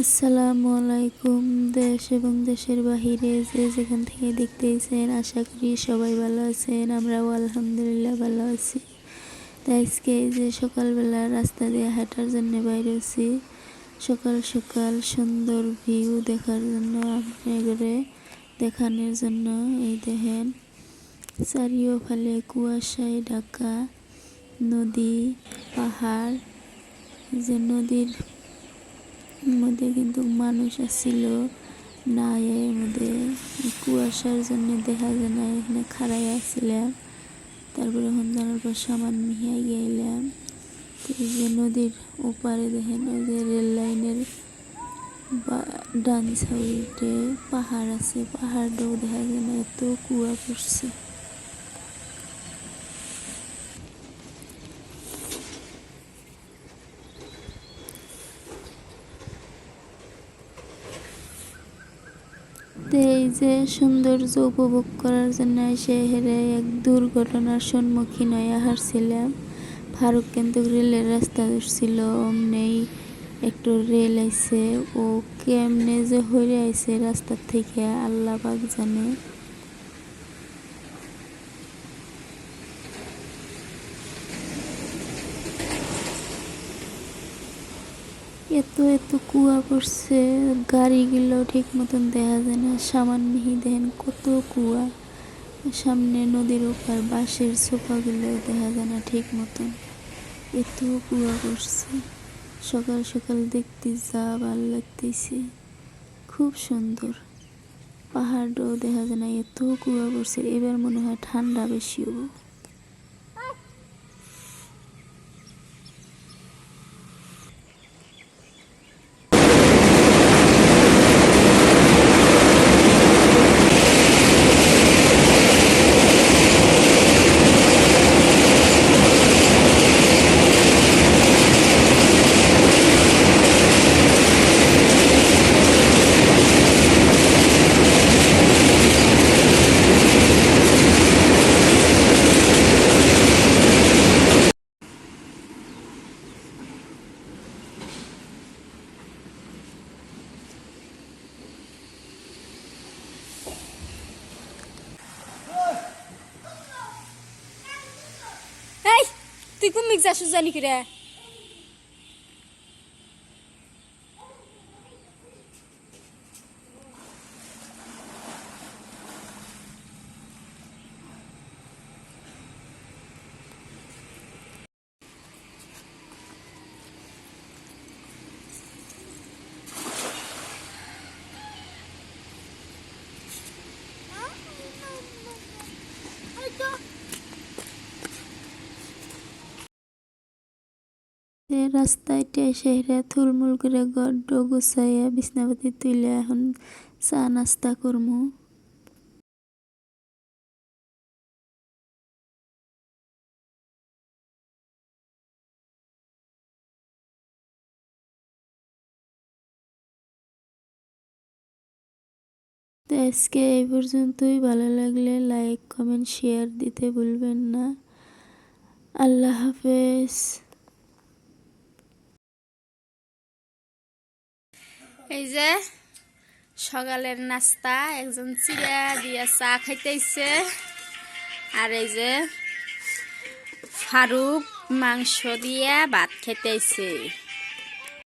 আসসালামু আলাইকুম। দেশ এবং দেশের বাহিরে যে যেখান থেকে দেখতেছেন, আশা করি সবাই ভালো আছেন। আমরাও আলহামদুলিল্লাহ ভালো আছি। তাই আজকে এই যে সকালবেলা রাস্তা দিয়ে হাঁটার জন্য বাইরে আছি, সকাল সকাল সুন্দর ভিউ দেখার জন্য, আপনাদের দেখানোর জন্য। এই দেখেন চারিওফালে কুয়াশায় ঢাকা নদী, পাহাড়। যে নদীর মধ্যে কিন্তু মানুষ আসছিল না, এর মধ্যে কুয়াশার জন্য দেখা যায় না। এখানে খাড়াই আসছিলাম, তারপরে সন্ধানের পর সামান মিহিয়া গেলাম। এই যে নদীর ওপারে দেখেন, ওই যে রেল লাইনের ডান সাইডে পাহাড় আছে, পাহাড়টাও দেখা যায় না, এত কুয়া পড়ছে। এই যে সৌন্দর্য উপভোগ করার জন্য এসে হেরে এক দুর্ঘটনার সম্মুখীন হয়ে হারছিলাম। ফারুক কিন্তু রেলের রাস্তা ধরছিল, অমনেই একটু রেল আইছে, ও কেমনে যে হয়ে আইছে রাস্তার থেকে আল্লাহ পাক জানে। এত এত কুয়া পড়ছে, গাড়িগুলো ঠিক মতন দেখা যায় না, সামান মিহি দেখেন কত কুয়া। সামনে নদীর ওপার বাঁশের সোফাগুলো দেখা যায় না ঠিক মতন, এত কুয়া পড়ছে। সকাল সকাল দেখতে যা ভালো লাগতেছে, খুব সুন্দর। পাহাড়ও দেখা যায় না, এত কুয়া পড়ছে। এবার মনে হয় ঠান্ডা বেশি হবো। এই তুই কোন মিক্স আসুস জানি কি রে? রাস্তায় এসে হেরা থুলমুল করে গড্ড গুছাইয়া বিছনাপাতি তুলে এখন চা নাস্তা করমু। তো আজকে এই পর্যন্তই। ভালো লাগলে লাইক কমেন্ট শেয়ার দিতে ভুলবেন না। আল্লাহ হাফেজ। এই যে সকালের নাস্তা, একজন চিড়া দিয়া চা খাইতেছে, আর এই যে ফারুক মাংস দিয়া ভাত খাইতেছে।